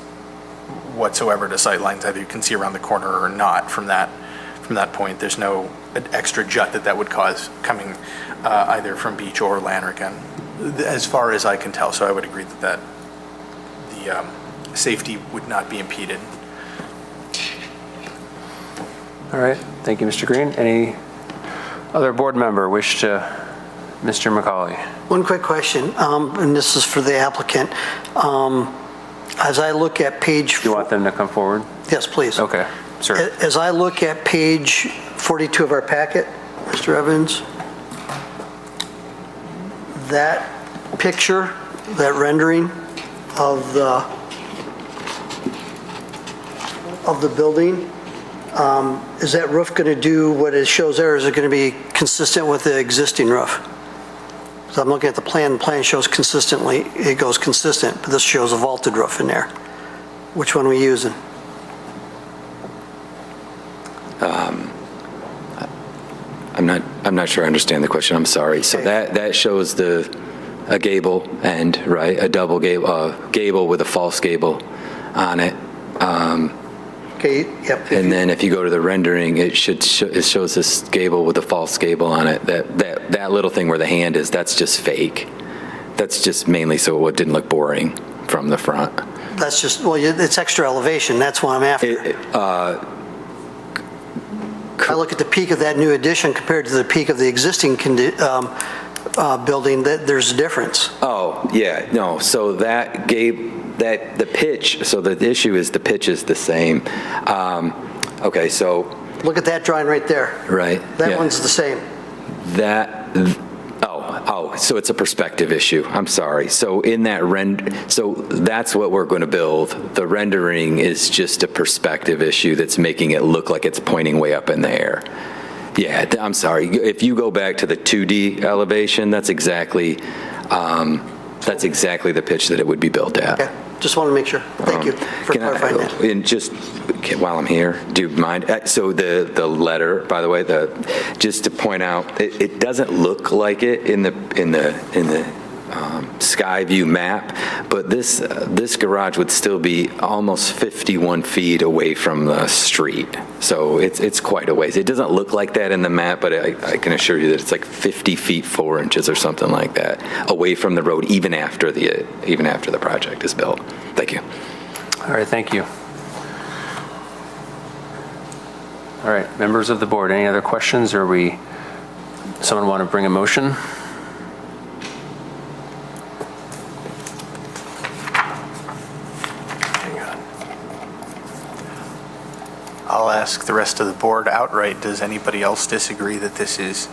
whatsoever to sight lines, either you can see around the corner or not. From that point, there's no extra jut that would cause coming either from beach or Langergan, as far as I can tell. So I would agree that the safety would not be impeded. All right, thank you, Mr. Green. Any other board member wish to, Mr. McCauley? One quick question, and this is for the applicant. As I look at page... You want them to come forward? Yes, please. Okay, sir. As I look at page 42 of our packet, Mr. Evans, that picture, that rendering of the building, is that roof going to do what it shows there, or is it going to be consistent with the existing roof? So I'm looking at the plan shows consistently, it goes consistent, but this shows a vaulted roof in there. Which one are we using? I'm not sure I understand the question. I'm sorry. So that shows a gable end, right? A double gable with a false gable on it. Okay, yep. And then if you go to the rendering, it shows this gable with a false gable on it. That little thing where the hand is, that's just fake. That's just mainly so it didn't look boring from the front. That's just, well, it's extra elevation, that's what I'm after. I look at the peak of that new addition compared to the peak of the existing building, there's a difference. Oh, yeah, no, so the pitch, so the issue is the pitch is the same. Okay, so. Look at that drawing right there. Right. That one's the same. So it's a perspective issue. I'm sorry. So in that so that's what we're going to build. The rendering is just a perspective issue that's making it look like it's pointing way up in the air. Yeah, I'm sorry. If you go back to the 2D elevation, that's exactly the pitch that it would be built at. Okay, just want to make sure. Thank you for clarifying that. And just while I'm here, do you mind? So the letter, by the way, just to point out, it doesn't look like it in the sky view map, but this garage would still be almost 51 feet away from the street. So it's quite a ways. It doesn't look like that in the map, but I can assure you that it's like 50 feet 4 inches or something like that away from the road, even after the project is built. Thank you. All right, thank you. All right, members of the board, any other questions, or someone want to bring a motion? I'll ask the rest of the board outright, does anybody else disagree that this is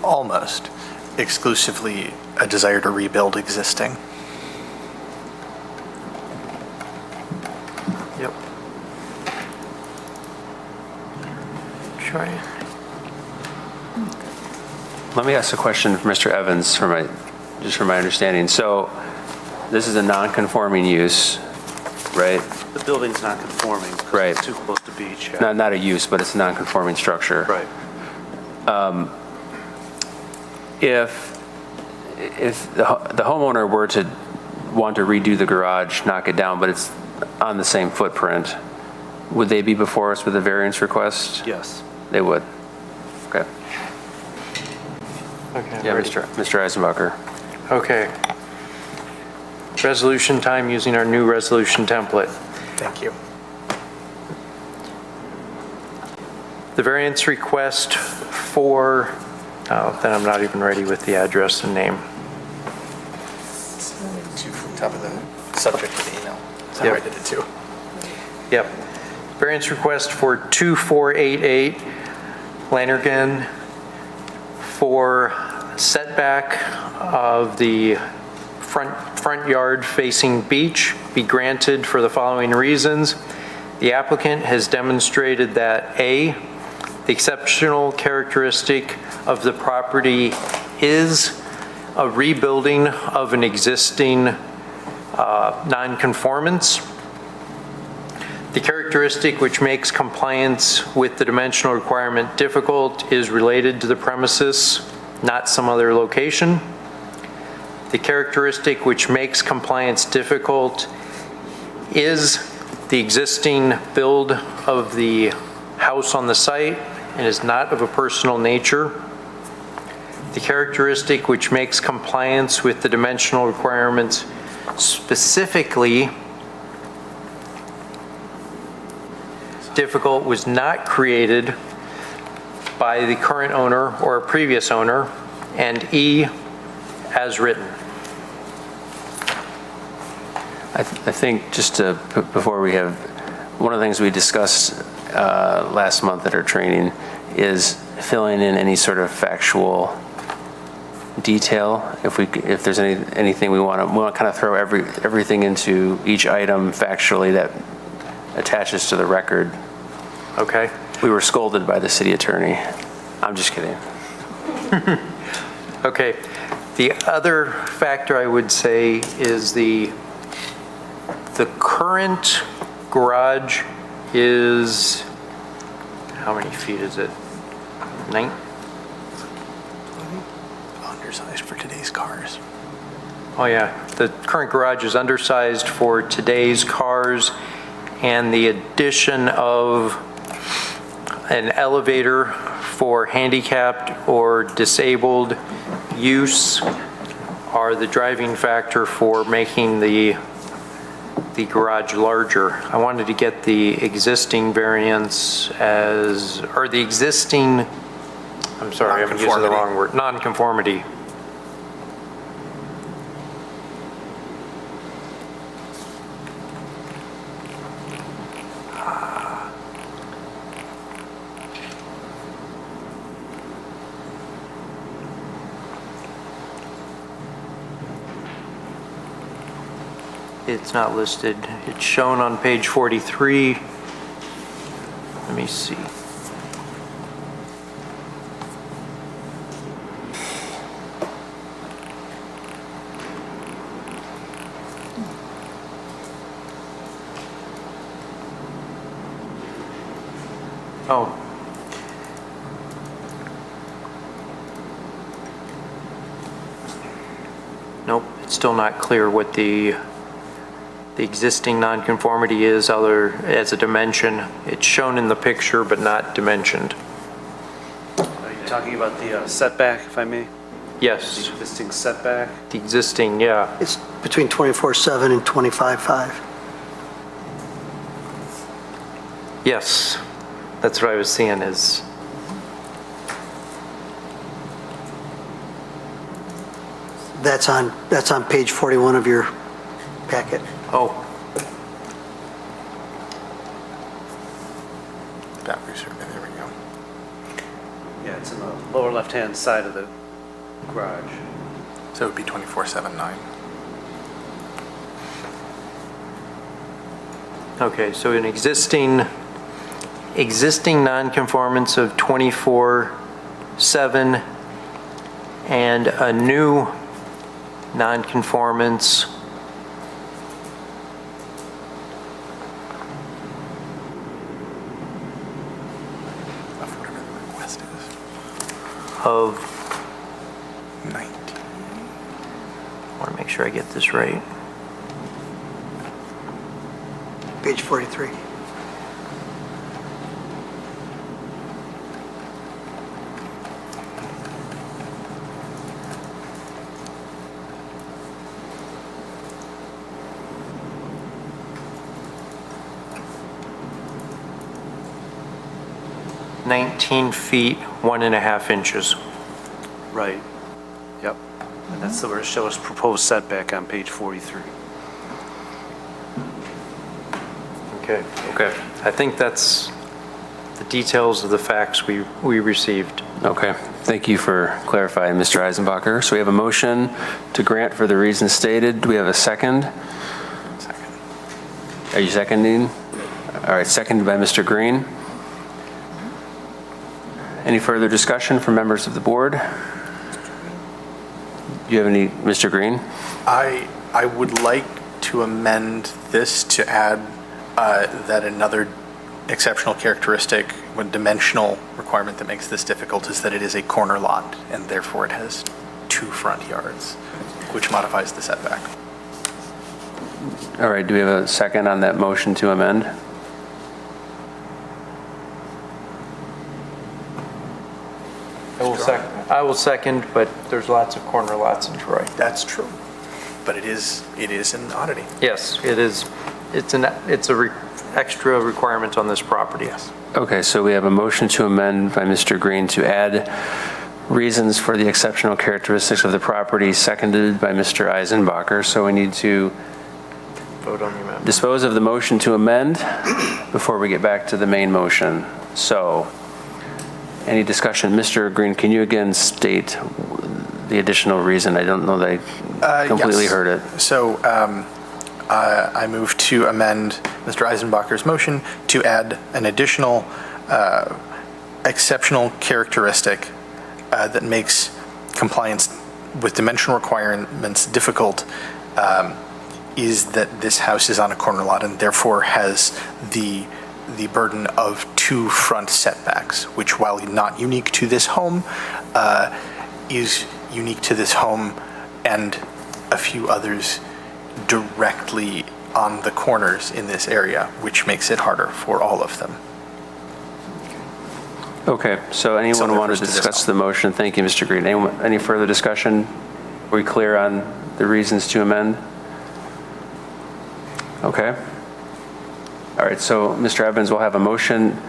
almost exclusively a desire to rebuild existing? Yep. Try. Let me ask a question for Mr. Evans just for my understanding. So this is a non-conforming use, right? The building's not conforming. 'cause Right. It's too close to beach. Yeah. Not a use, but it's a non-conforming structure. Right. If the homeowner were to want to redo the garage, knock it down, but it's on the same footprint, would they be before us with a variance request? Yes. They would. Okay. Okay. Yeah, ready. Mr. Eisenbacher. Okay. Resolution time using our new resolution template. Thank you. The variance request for, then I'm not even ready with the address and name. Top of the subject of the email. So Yep. I did it too. Yep. Variance request for 2488 Lannergan for setback of the front yard facing beach be granted for the following reasons. The applicant has demonstrated that A, the exceptional characteristic of the property is a rebuilding of an existing nonconformance. The characteristic which makes compliance with the dimensional requirement difficult is related to the premises, not some other location. The characteristic which makes compliance difficult is the existing build of the house on the site and is not of a personal nature. The characteristic which makes compliance with the dimensional requirements specifically difficult was not created by the current owner or a previous owner, and E, as written. I think just to, before we have, one of the things we discussed last month at our training is filling in any sort of factual detail. If there's anything we want to kind of throw everything into each item factually that attaches to the record. Okay? We were scolded by the city attorney. I'm just kidding. Okay. The other factor I would say is the current garage is, how many feet is it? 9? Undersized for today's cars. Oh yeah, the current garage is undersized for today's cars, and the addition of an elevator for handicapped or disabled use are the driving factor for making the garage larger. I wanted to get the existing variance as, or the existing, I'm sorry, I'm using the wrong word, non-conformity. It's not listed. It's shown on page 43. Let me see. Oh. Nope, it's still not clear what the existing nonconformity is other as a dimension. It's shown in the picture but not dimensioned. Are you talking about the setback, if I may? Yes, The existing setback? the existing, yeah. It's between 24/7 and 25/5. Yes, that's what I was seeing is, That's on page 41 of your packet. oh. That resurvey, there we go. Yeah, it's in the lower left-hand side of the garage. So it would be 2479. Okay, so an existing nonconformance of 24/7 and a new nonconformance Of whatever the request is. of, 19. I want to make sure I get this right. Page 43. $19 feet, 1.5 inches. Right. Yep. And that's where it shows proposed setback on page 43. Okay. Okay. I think that's the details of the facts we received. Okay, thank you for clarifying, Mr. Eisenbacher. So we have a motion to grant for the reasons stated. Do we have a second? Second. Are you seconding? All right, seconded by Mr. Green. Any further discussion from members of the board? Do you have any, Mr. Green? I would like to amend this to add that another exceptional characteristic, one dimensional requirement that makes this difficult is that it is a corner lot, and therefore it has 2 front yards, which modifies the setback. All right, do we have a second on that motion to amend? I will second, but there's lots of corner lots in Troy. That's true, but it is an oddity. Yes, it is. It's extra requirement on this property. Yes. Okay, so we have a motion to amend by Mr. Green to add reasons for the exceptional characteristics of the property, seconded by Mr. Eisenbacher. So we need to Vote on the amendment. dispose of the motion to amend before we get back to the main motion. So, any discussion? Mr. Green, can you again state the additional reason? I don't know that I completely Yes. heard it. So I move to amend Mr. Eisenbacher's motion to add an additional exceptional characteristic that makes compliance with dimensional requirements difficult, is that this house is on a corner lot and therefore has the burden of 2 front setbacks, which, while not unique to this home, is unique to this home and a few others directly on the corners in this area, which makes it harder for all of them. Okay, so anyone that want to refers to this discuss home. the motion? Thank you, Mr. Green. Any further discussion? Are we clear on the reasons to amend? Okay. All right, so Mr. Evans will have a motion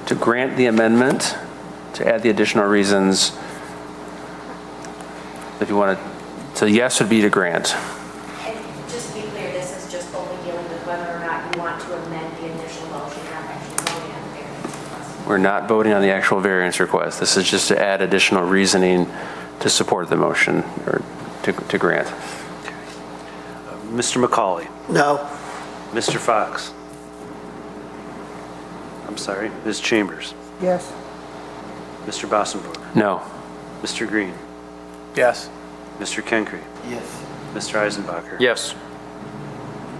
to grant the amendment, to add the additional reasons. If you want to, so yes would be to grant. And just to be clear, this is just only dealing with whether or not you want to amend the initial motion, not actually voting on the variance request. We're not voting on the actual variance request. This is just to add additional reasoning to support the motion, or to grant. Mr. McCauley, No. Mr. Fox. I'm sorry, Ms. Chambers, Yes. Mr. Bossenbrook, No. Mr. Green, Yes. Mr. Kenkre, Yes. Mr. Eisenbacher. Yes.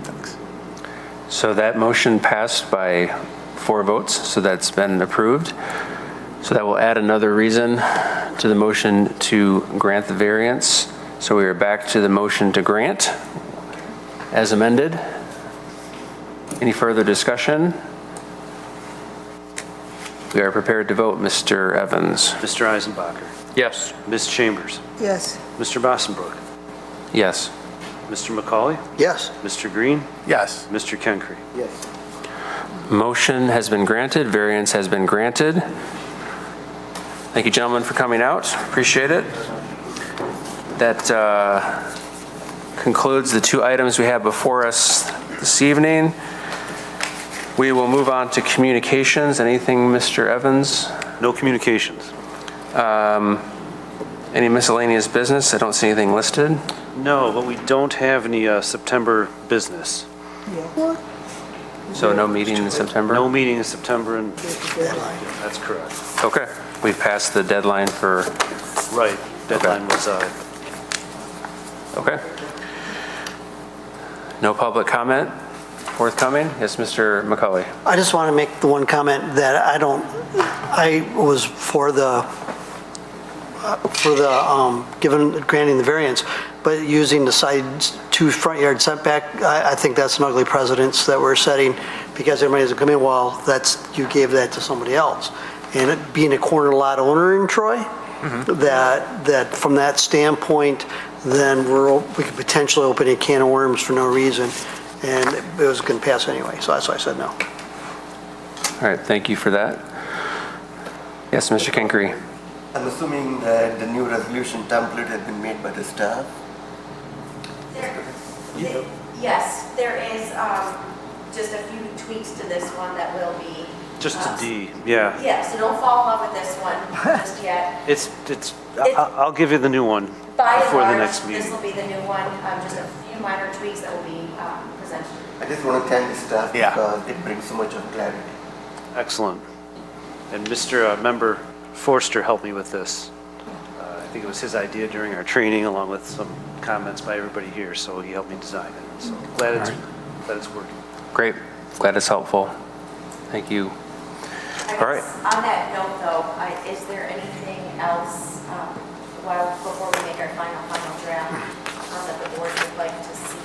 Thanks. So that motion passed by 4 votes, so that's been approved. So that will add another reason to the motion to grant the variance. So we are back to the motion to grant as amended. Any further discussion? We are prepared to vote. Mr. Evans? Mr. Eisenbacher, Yes. Ms. Chambers, Yes. Mr. Bossenbrook, Yes. Mr. McCauley, Yes. Mr. Green, Yes. Mr. Kenkre. Yes. Motion has been granted, variance has been granted. Thank you, gentlemen, for coming out. Appreciate it. That concludes the 2 items we have before us this evening. We will move on to communications. Anything, Mr. Evans? No communications. Any miscellaneous business? I don't see anything listed. No, but we don't have any September business. So no meeting in September? No meeting in September, and that's correct. Okay. We've passed the deadline for, Right, deadline was, okay. No public comment forthcoming? Yes, Mr. McCauley. I just want to make the one comment that I was for the granting the variance, but using the two front yard setback, I think that's an ugly precedence that we're setting, because everybody doesn't come in, well, you gave that to somebody else. And it being a corner lot owner in Troy, that from that standpoint, then we could potentially open a can of worms for no reason, and it was going to pass anyway, so that's why I said no. All right, thank you for that. Yes, Mr. Kinkery. I'm assuming that the new resolution template has been made by the staff? Yes, there is just a few tweaks to this one that will be. just a D, yeah. Yeah, so don't fall in love with this one just yet. I'll give you the new one By and before the large, next this meeting. will be the new one, just a few minor tweaks that will be presented. I just want to thank the staff Yeah. because it brings so much of clarity. Excellent. And Mr. Member Forster helped me with this. I think it was his idea during our training, along with some comments by everybody here, so he helped me design it. So glad it's working. Great. Glad it's helpful. Thank you. All right. On that note, though, is there anything else, before we make our final draft, that the board would like to see?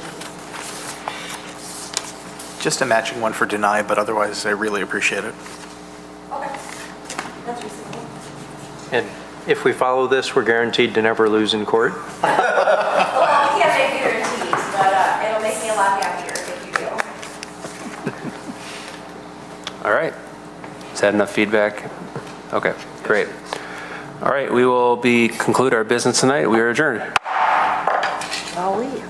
Just a matching one for deny, but otherwise, I really appreciate it. Okay, that's reasonable. And if we follow this, we're guaranteed to never lose in court? Well, I can't make guarantees, but it'll make me a lot happier if you do. All right. Is that enough feedback? Okay, great. All right, we will conclude our business tonight. We are adjourned. I'll leave.